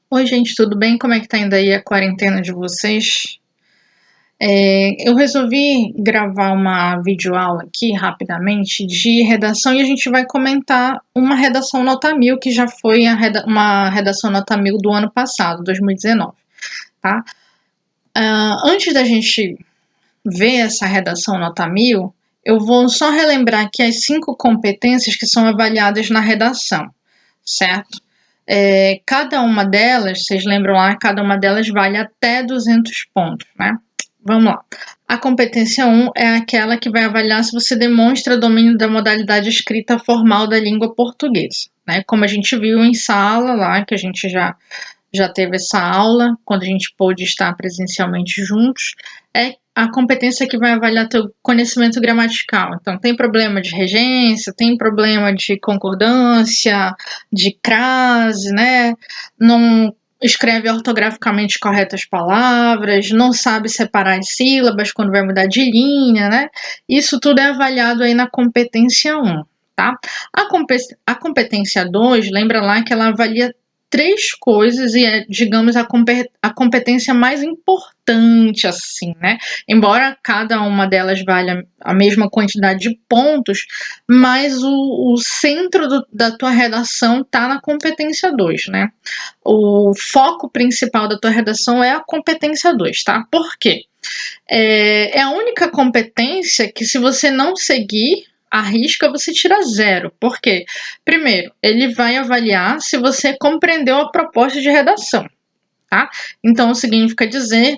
Oi, gente, tudo bem? Como é que tá indo aí a quarentena de vocês? Eu resolvi gravar uma videoaula aqui rapidamente de redação e a gente vai comentar uma redação nota 1000 que já foi uma redação nota 1000 do ano passado, 2019, tá? Antes da gente ver essa redação nota 1000, eu vou só relembrar aqui as 5 competências que são avaliadas na redação, certo? Cada uma delas, vocês lembram lá, cada uma delas vale até 200 pontos, né? Vamos lá. A competência 1 é aquela que vai avaliar se você demonstra domínio da modalidade escrita formal da língua portuguesa, né? Como a gente viu em sala lá, que a gente já teve essa aula, quando a gente pôde estar presencialmente juntos, é a competência que vai avaliar teu conhecimento gramatical. Então, tem problema de regência, tem problema de concordância, de crase, né? Não escreve ortograficamente corretas palavras, não sabe separar as sílabas quando vai mudar de linha, né? Isso tudo é avaliado aí na competência 1, tá? A competência 2, lembra lá que ela avalia 3 coisas e é, digamos, a competência mais importante, assim, né? Embora cada uma delas valha a mesma quantidade de pontos, mas o centro da tua redação tá na competência 2, né? O foco principal da tua redação é a competência 2, tá? Por quê? É a única competência que, se você não seguir a risca, você tira 0. Por quê? Primeiro, ele vai avaliar se você compreendeu a proposta de redação, tá? Então, significa dizer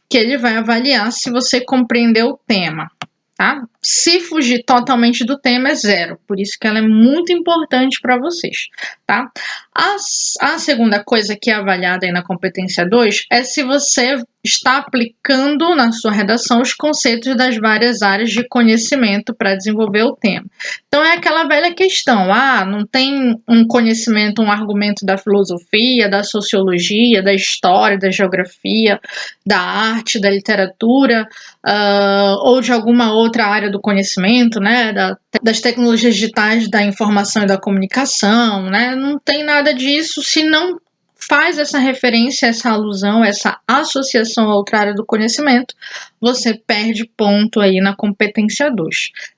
que ele vai avaliar se você compreendeu o tema, tá? Se fugir totalmente do tema, é 0. Por isso que ela é muito importante para vocês, tá? A segunda coisa que é avaliada aí na competência 2 é se você está aplicando na sua redação os conceitos das várias áreas de conhecimento para desenvolver o tema. Então, é aquela velha questão, não tem um conhecimento, um argumento da filosofia, da sociologia, da história, da geografia, da arte, da literatura, ou de alguma outra área do conhecimento, né, das tecnologias digitais, da informação e da comunicação, né? Não tem nada disso se não faz essa referência, essa alusão, essa associação a outra área do conhecimento, você perde ponto aí na competência 2,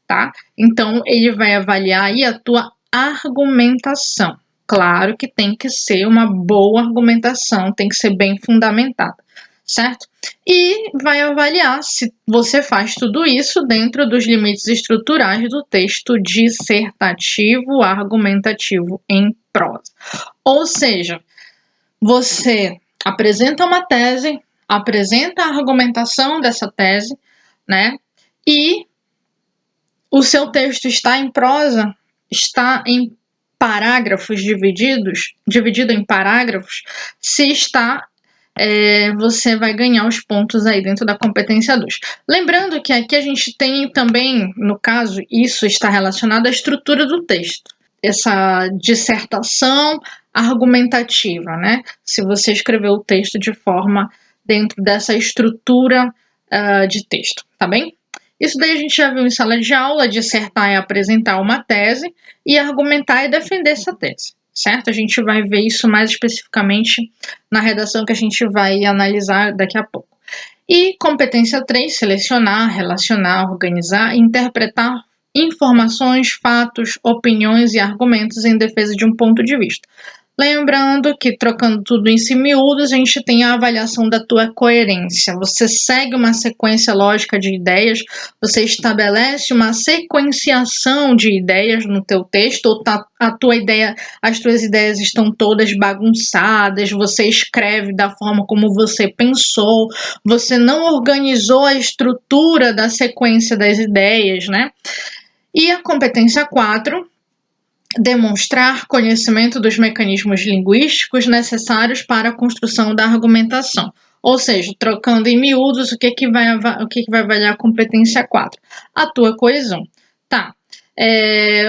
tá? Então, ele vai avaliar aí a tua argumentação. Claro que tem que ser uma boa argumentação, tem que ser bem fundamentada, certo? E vai avaliar se você faz tudo isso dentro dos limites estruturais do texto dissertativo argumentativo em prosa. Ou seja, você apresenta uma tese, apresenta a argumentação dessa tese, né? E o seu texto está em prosa, está em parágrafos dividido em parágrafos, se está, você vai ganhar os pontos aí dentro da competência 2. Lembrando que aqui a gente tem também, no caso, isso está relacionado à estrutura do texto. Essa dissertação argumentativa, né? Se você escreveu o texto de forma dentro dessa estrutura de texto, tá bem? Isso daí a gente já viu em sala de aula, dissertar é apresentar uma tese e argumentar é defender essa tese, certo? A gente vai ver isso mais especificamente na redação que a gente vai analisar daqui a pouco. E competência 3, selecionar, relacionar, organizar e interpretar informações, fatos, opiniões e argumentos em defesa de um ponto de vista. Lembrando que, trocando tudo em miúdos, a gente tem a avaliação da tua coerência. Você segue uma sequência lógica de ideias, você estabelece uma sequenciação de ideias no teu texto, ou as tuas ideias estão todas bagunçadas, você escreve da forma como você pensou, você não organizou a estrutura da sequência das ideias, né? E a competência 4, demonstrar conhecimento dos mecanismos linguísticos necessários para a construção da argumentação. Ou seja, trocando em miúdos, o que vai avaliar a competência 4? A tua coesão. Tá.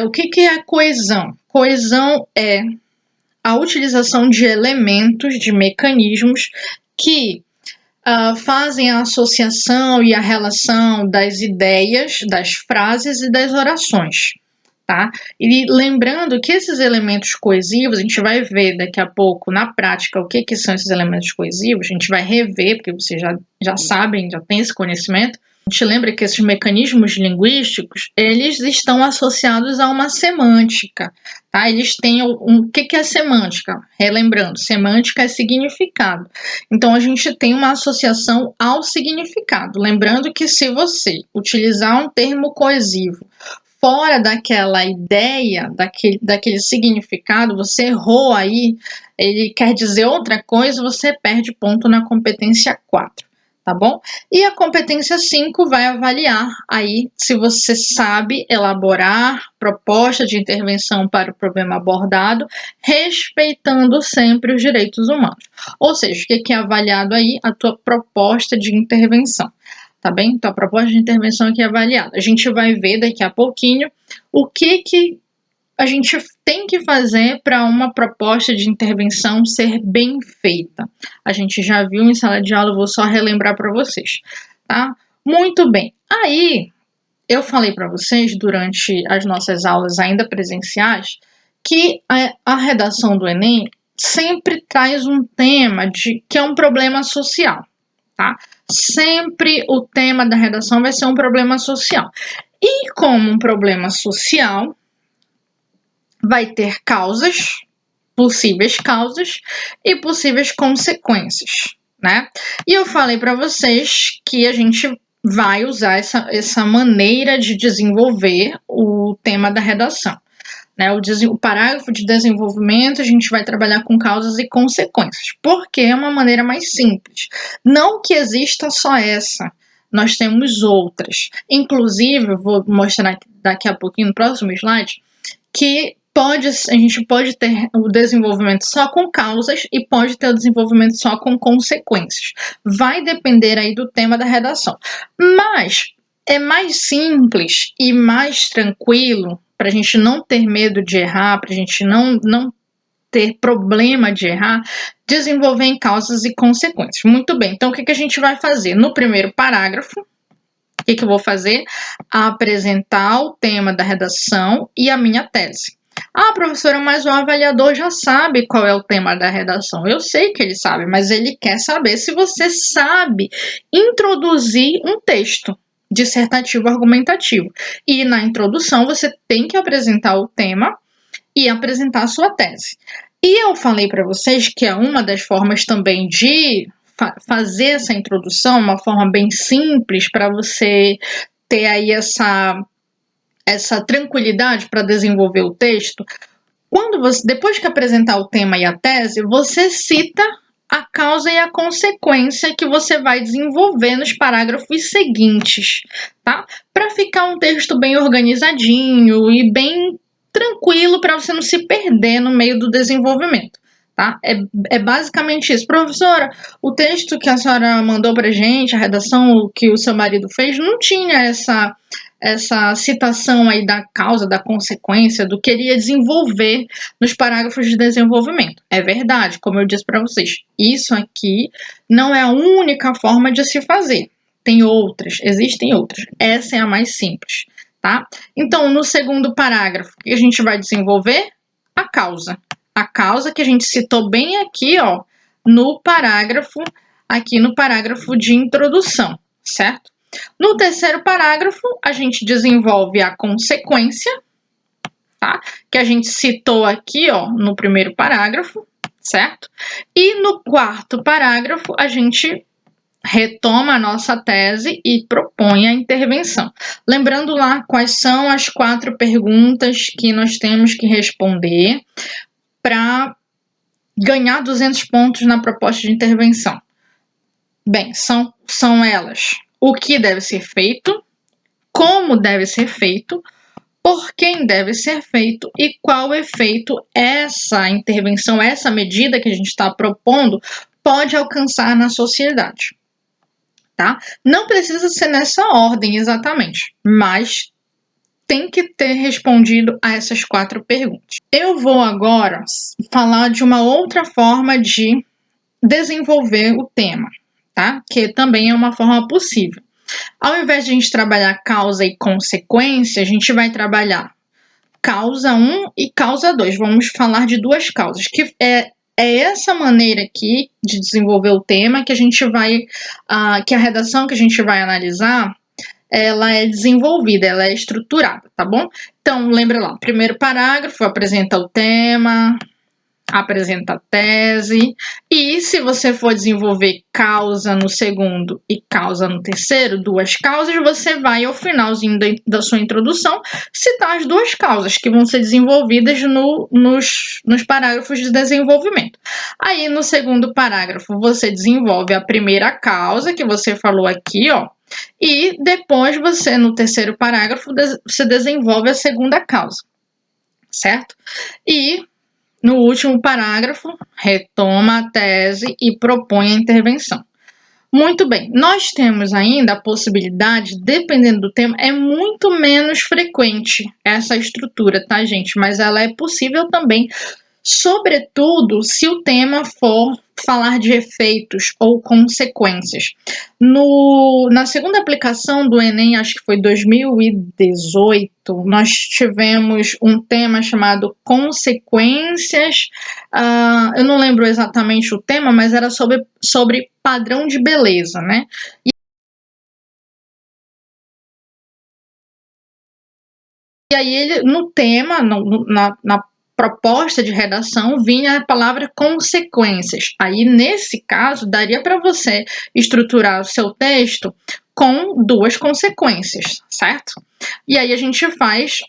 O que é coesão? Coesão é a utilização de elementos, de mecanismos que fazem a associação e a relação das ideias, das frases e das orações. tá? E lembrando que esses elementos coesivos, a gente vai ver daqui a pouco na prática o que são esses elementos coesivos, a gente vai rever, porque vocês já sabem, já têm esse conhecimento. A gente lembra que esses mecanismos linguísticos, eles estão associados a uma semântica, tá? Eles têm o que é semântica? Relembrando, semântica é significado. Então, a gente tem uma associação ao significado. Lembrando que se você utilizar um termo coesivo fora daquela ideia, daquele significado, você errou aí, ele quer dizer outra coisa, você perde ponto na competência 4. Tá bom? E a competência 5 vai avaliar aí se você sabe elaborar proposta de intervenção para o problema abordado, respeitando sempre os direitos humanos. Ou seja, o que é avaliado aí? A tua proposta de intervenção. Tá bem? Então, a proposta de intervenção aqui é avaliada. A gente vai ver daqui a pouquinho o que a gente tem que fazer para uma proposta de intervenção ser bem feita. A gente já viu em sala de aula, eu vou só relembrar para vocês, tá? Muito bem. Aí, eu falei para vocês durante as nossas aulas ainda presenciais que a redação do Enem sempre traz um tema que é um problema social, tá? Sempre o tema da redação vai ser um problema social. E como um problema social, vai ter possíveis causas e possíveis consequências, né? E eu falei para vocês que a gente vai usar essa maneira de desenvolver o tema da redação, né? O parágrafo de desenvolvimento, a gente vai trabalhar com causas e consequências, porque é uma maneira mais simples. Não que exista só essa, nós temos outras. Inclusive, eu vou mostrar daqui a pouquinho no próximo slide, que a gente pode ter o desenvolvimento só com causas e pode ter o desenvolvimento só com consequências. Vai depender aí do tema da redação. Mas é mais simples e mais tranquilo, para a gente não ter medo de errar, para a gente não ter problema de errar, desenvolver em causas e consequências. Muito bem, então o que a gente vai fazer? No primeiro parágrafo, o que eu vou fazer? Apresentar o tema da redação e a minha tese. Ah, professora, mas o avaliador já sabe qual é o tema da redação. Eu sei que ele sabe, mas ele quer saber se você sabe introduzir um texto dissertativo argumentativo. E na introdução você tem que apresentar o tema e apresentar a sua tese. E eu falei para vocês que é uma das formas também de fazer essa introdução, uma forma bem simples para você ter aí essa tranquilidade para desenvolver o texto. Depois que apresentar o tema e a tese, você cita a causa e a consequência que você vai desenvolver nos parágrafos seguintes, tá? Para ficar um texto bem organizadinho e bem tranquilo para você não se perder no meio do desenvolvimento, tá? É basicamente isso. Professora, o texto que a senhora mandou pra gente, a redação que o seu marido fez, não tinha essa citação aí da causa, da consequência, do que ele ia desenvolver nos parágrafos de desenvolvimento. É verdade, como eu disse para vocês, isso aqui não é a única forma de se fazer. Tem outras, existem outras. Essa é a mais simples, tá? Então, no segundo parágrafo, o que a gente vai desenvolver? A causa. A causa que a gente citou bem aqui, ó, no parágrafo de introdução, certo? No terceiro parágrafo, a gente desenvolve a consequência, tá? Que a gente citou aqui, ó, no primeiro parágrafo, certo? E no quarto parágrafo, a gente retoma a nossa tese e propõe a intervenção. Lembrando lá quais são as 4 perguntas que nós temos que responder para ganhar 200 pontos na proposta de intervenção. Bem, são elas: o que deve ser feito, como deve ser feito, por quem deve ser feito e qual efeito essa intervenção, essa medida que a gente está propondo pode alcançar na sociedade, tá? Não precisa ser nessa ordem exatamente, mas tem que ter respondido a essas 4 perguntas. Eu vou agora falar de uma outra forma de desenvolver o tema, tá? Que também é uma forma possível. Ao invés de a gente trabalhar causa e consequência, a gente vai trabalhar causa 1 e causa 2. Vamos falar de duas causas, que é essa maneira aqui de desenvolver o tema que a gente vai, que a redação que a gente vai analisar, ela é desenvolvida, ela é estruturada, tá bom? Então, lembra lá, primeiro parágrafo apresenta o tema, apresenta a tese, e se você for desenvolver causa no segundo e causa no terceiro, duas causas, você vai ao finalzinho da sua introdução citar as duas causas que vão ser desenvolvidas nos parágrafos de desenvolvimento. Aí no segundo parágrafo você desenvolve a primeira causa que você falou aqui, ó, e depois você, no terceiro parágrafo, você desenvolve a segunda causa, certo? E no último parágrafo, retoma a tese e propõe a intervenção. Muito bem, nós temos ainda a possibilidade, dependendo do tema, é muito menos frequente essa estrutura, tá, gente? Mas ela é possível também, sobretudo se o tema for falar de efeitos ou consequências. Na segunda aplicação do Enem, acho que foi 2018, nós tivemos um tema chamado consequências, eu não lembro exatamente o tema, mas era sobre padrão de beleza, né? E aí ele, no tema, na proposta de redação, vinha a palavra consequências. Aí, nesse caso, daria para você estruturar o seu texto com duas consequências, certo? E aí a gente faz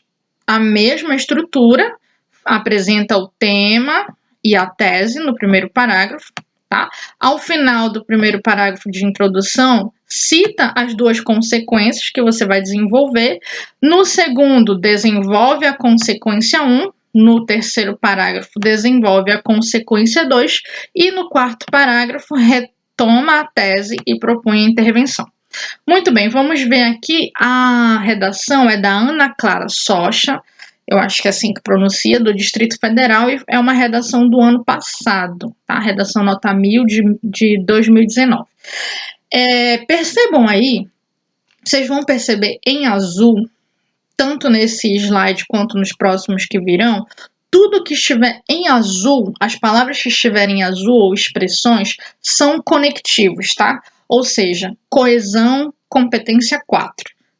a mesma estrutura, apresenta o tema e a tese no primeiro parágrafo, tá? Ao final do primeiro parágrafo de introdução, cita as duas consequências que você vai desenvolver. No segundo, desenvolve a consequência 1. No terceiro parágrafo, desenvolve a consequência 2. E no quarto parágrafo, retoma a tese e propõe a intervenção. Muito bem, vamos ver aqui. A redação é da Ana Clara Socha, eu acho que é assim que pronuncia, do Distrito Federal, e é uma redação do ano passado, tá? Redação nota 1000 de 2019. Percebam aí, vocês vão perceber em azul, tanto nesse slide quanto nos próximos que virão, tudo que estiver em azul, as palavras que estiverem em azul ou expressões, são conectivos, tá? Ou seja, coesão, competência 4,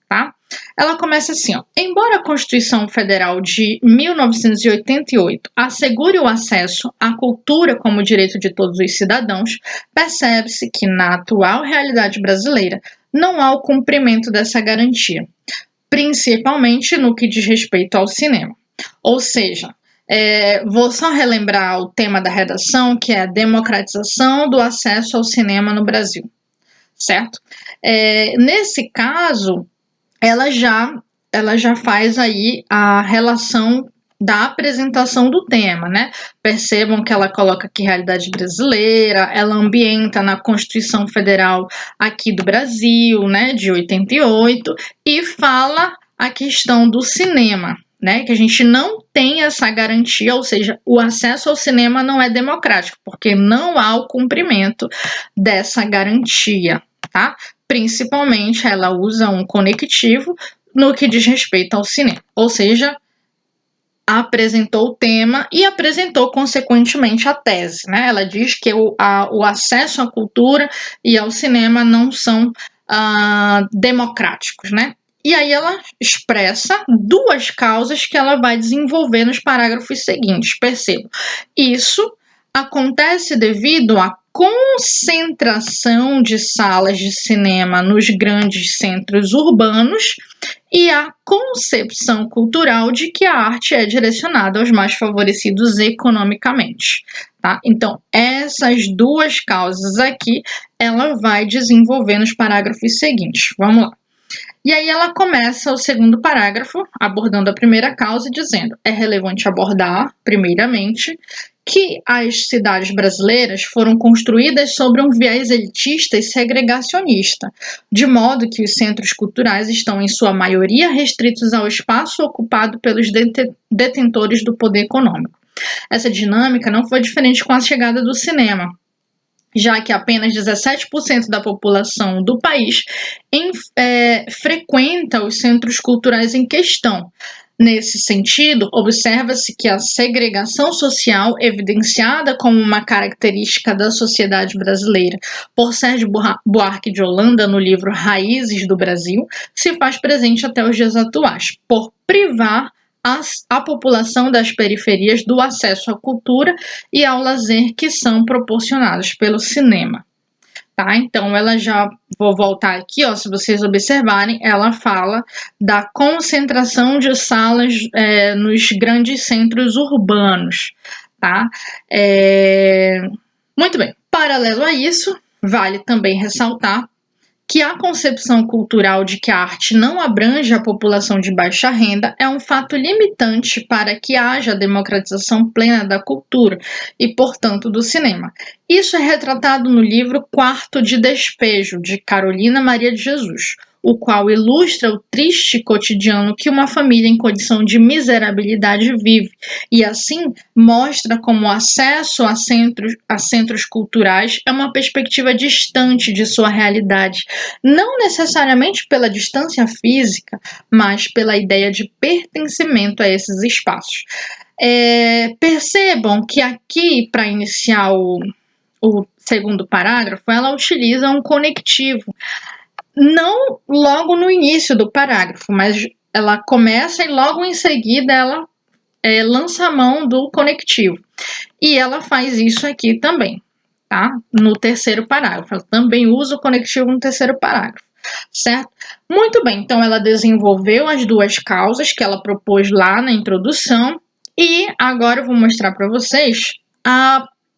tá? Ela começa assim, ó. Embora a Constituição Federal de 1988 assegure o acesso à cultura como direito de todos os cidadãos, percebe-se que na atual realidade brasileira não há o cumprimento dessa garantia, principalmente no que diz respeito ao cinema. Ou seja, vou só relembrar o tema da redação, que é a democratização do acesso ao cinema no Brasil, certo? Nesse caso, ela já faz aí a relação da apresentação do tema, né? Percebam que ela coloca aqui realidade brasileira, ela ambienta na Constituição Federal aqui do Brasil, né, de 88, e fala a questão do cinema, né, que a gente não tem essa garantia, ou seja, o acesso ao cinema não é democrático, porque não há o cumprimento dessa garantia, tá? Principalmente, ela usa um conectivo no que diz respeito ao cinema, ou seja, apresentou o tema e apresentou, consequentemente, a tese, né? Ela diz que o acesso à cultura e ao cinema não são democráticos, né? E aí ela expressa duas causas que ela vai desenvolver nos parágrafos seguintes. Perceba, isso acontece devido à concentração de salas de cinema nos grandes centros urbanos e a concepção cultural de que a arte é direcionada aos mais favorecidos economicamente, tá? Então, essas duas causas aqui, ela vai desenvolver nos parágrafos seguintes. Vamos lá. E aí ela começa o segundo parágrafo, abordando a primeira causa, dizendo: é relevante abordar, primeiramente, que as cidades brasileiras foram construídas sobre um viés elitista e segregacionista, de modo que os centros culturais estão, em sua maioria, restritos ao espaço ocupado pelos detentores do poder econômico. Essa dinâmica não foi diferente com a chegada do cinema, já que apenas 17% da população do país frequenta os centros culturais em questão. Nesse sentido, observa-se que a segregação social, evidenciada como uma característica da sociedade brasileira por Sérgio Buarque de Holanda no livro Raízes do Brasil, se faz presente até os dias atuais, por privar a população das periferias do acesso à cultura e ao lazer que são proporcionados pelo cinema. Tá? Então, ela já, vou voltar aqui, ó, se vocês observarem, ela fala da concentração de salas nos grandes centros urbanos, tá? Muito bem. Paralelo a isso, vale também ressaltar que a concepção cultural de que a arte não abrange a população de baixa renda é um fato limitante para que haja a democratização plena da cultura e, portanto, do cinema. Isso é retratado no livro Quarto de Despejo, de Carolina Maria de Jesus, o qual ilustra o triste cotidiano que uma família em condição de miserabilidade vive, e assim mostra como o acesso a centros culturais é uma perspectiva distante de sua realidade, não necessariamente pela distância física, mas pela ideia de pertencimento a esses espaços. Percebam que aqui, para iniciar o segundo parágrafo, ela utiliza um conectivo, não logo no início do parágrafo, mas ela começa e logo em seguida ela lança a mão do conectivo. E ela faz isso aqui também, tá? No terceiro parágrafo. Ela também usa o conectivo no terceiro parágrafo, certo? Muito bem, então ela desenvolveu as duas causas que ela propôs lá na introdução e agora eu vou mostrar para vocês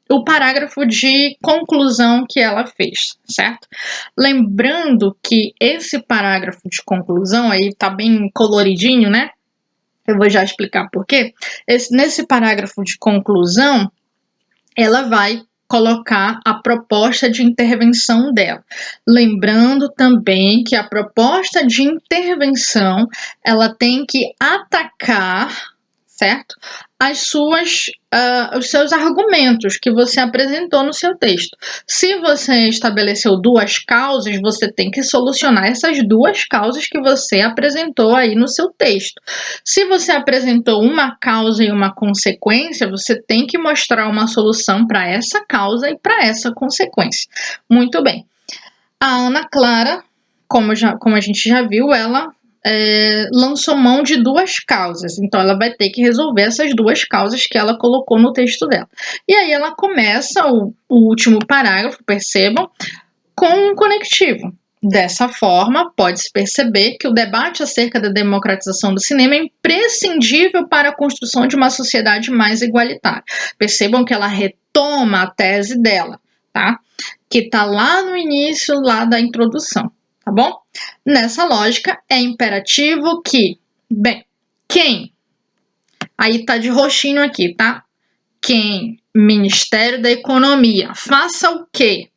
o parágrafo de conclusão que ela fez, certo? Lembrando que esse parágrafo de conclusão aí tá bem coloridinho, né? Eu vou já explicar por quê. Nesse parágrafo de conclusão, ela vai colocar a proposta de intervenção dela. Lembrando também que a proposta de intervenção, ela tem que atacar, certo? Os seus argumentos que você apresentou no seu texto. Se você estabeleceu duas causas, você tem que solucionar essas duas causas que você apresentou aí no seu texto. Se você apresentou uma causa e uma consequência, você tem que mostrar uma solução para essa causa e para essa consequência. Muito bem. A Ana Clara, como a gente já viu, ela lançou mão de duas causas, então ela vai ter que resolver essas duas causas que ela colocou no texto dela. E aí ela começa o último parágrafo, percebam, com um conectivo. Dessa forma, pode-se perceber que o debate acerca da democratização do cinema é imprescindível para a construção de uma sociedade mais igualitária. Percebam que ela retoma a tese dela, tá? Que está lá no início lá da introdução. Tá bom? Nessa lógica, é imperativo que, quem? Aí tá de roxinho aqui, tá? Quem? Ministério da Economia. Faça o quê?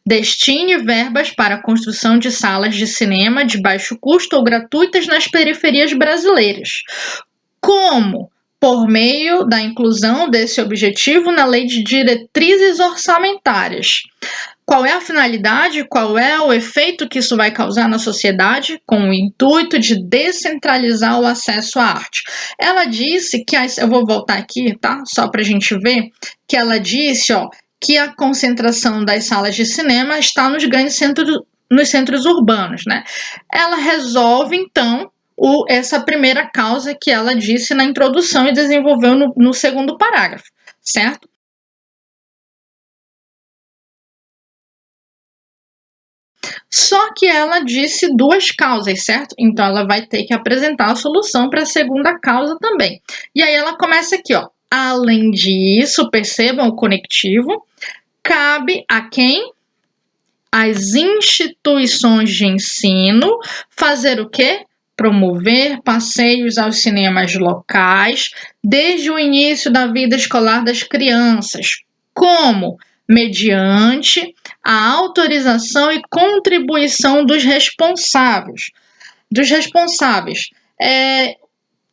Destine verbas para a construção de salas de cinema de baixo custo ou gratuitas nas periferias brasileiras. Como? Por meio da inclusão desse objetivo na Lei de Diretrizes Orçamentárias. Qual é a finalidade? Qual é o efeito que isso vai causar na sociedade? Com o intuito de descentralizar o acesso à arte. Ela disse que, eu vou voltar aqui, tá? Só para a gente ver, que ela disse, que a concentração das salas de cinema está nos grandes centros urbanos, né? Ela resolve, então, essa primeira causa que ela disse na introdução e desenvolveu no segundo parágrafo, certo? Só que ela disse duas causas, certo? Então, ela vai ter que apresentar a solução para a segunda causa também. E aí, ela começa aqui, Além disso, percebam o conectivo, cabe a quem? As instituições de ensino fazer o quê? Promover passeios aos cinemas locais desde o início da vida escolar das crianças. Como? Mediante a autorização e contribuição dos responsáveis.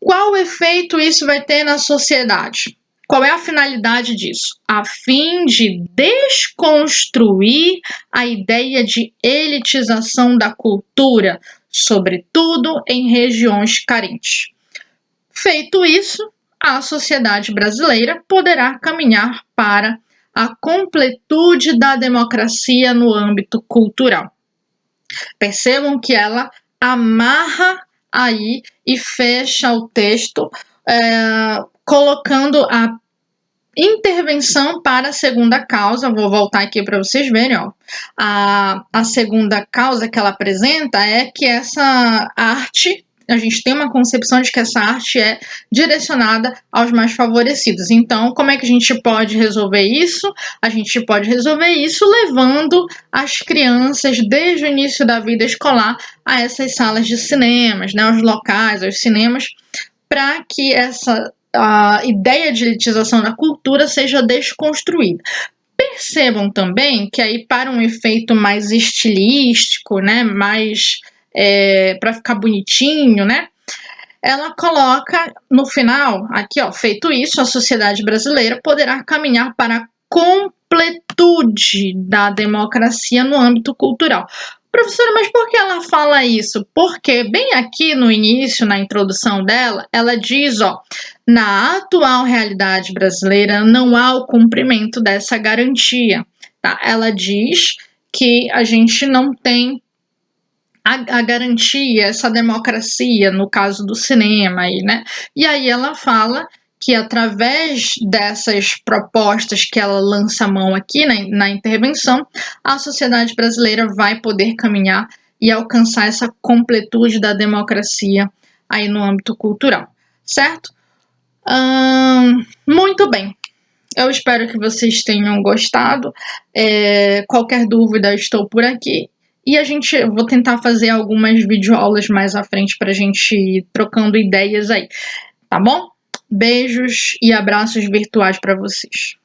Qual efeito isso vai ter na sociedade? Qual é a finalidade disso? A fim de desconstruir a ideia de elitização da cultura, sobretudo em regiões carentes. Feito isso, a sociedade brasileira poderá caminhar para a completude da democracia no âmbito cultural. Percebam que ela amarra aí e fecha o texto, colocando a intervenção para a segunda causa. Vou voltar aqui para vocês verem, ó. A segunda causa que ela apresenta é que essa arte, a gente tem uma concepção de que essa arte é direcionada aos mais favorecidos. Então, como é que a gente pode resolver isso? A gente pode resolver isso levando as crianças, desde o início da vida escolar, a essas salas de cinemas, né, os locais, os cinemas, para que a ideia de elitização da cultura seja desconstruída. Percebam também que aí, para um efeito mais estilístico, né, mais para ficar bonitinho, né, ela coloca no final, aqui ó, feito isso, a sociedade brasileira poderá caminhar para a completude da democracia no âmbito cultural. Professora, mas por que ela fala isso? Porque bem aqui no início, na introdução dela, ela diz, ó, na atual realidade brasileira não há o cumprimento dessa garantia, tá? Ela diz que a gente não tem a garantia, essa democracia, no caso do cinema aí, né? E aí ela fala que através dessas propostas que ela lança a mão aqui na intervenção, a sociedade brasileira vai poder caminhar e alcançar essa completude da democracia aí no âmbito cultural, certo? Muito bem. Eu espero que vocês tenham gostado. Qualquer dúvida, estou por aqui. E vou tentar fazer algumas videoaulas mais à frente para a gente ir trocando ideias aí, tá bom? Beijos e abraços virtuais para vocês.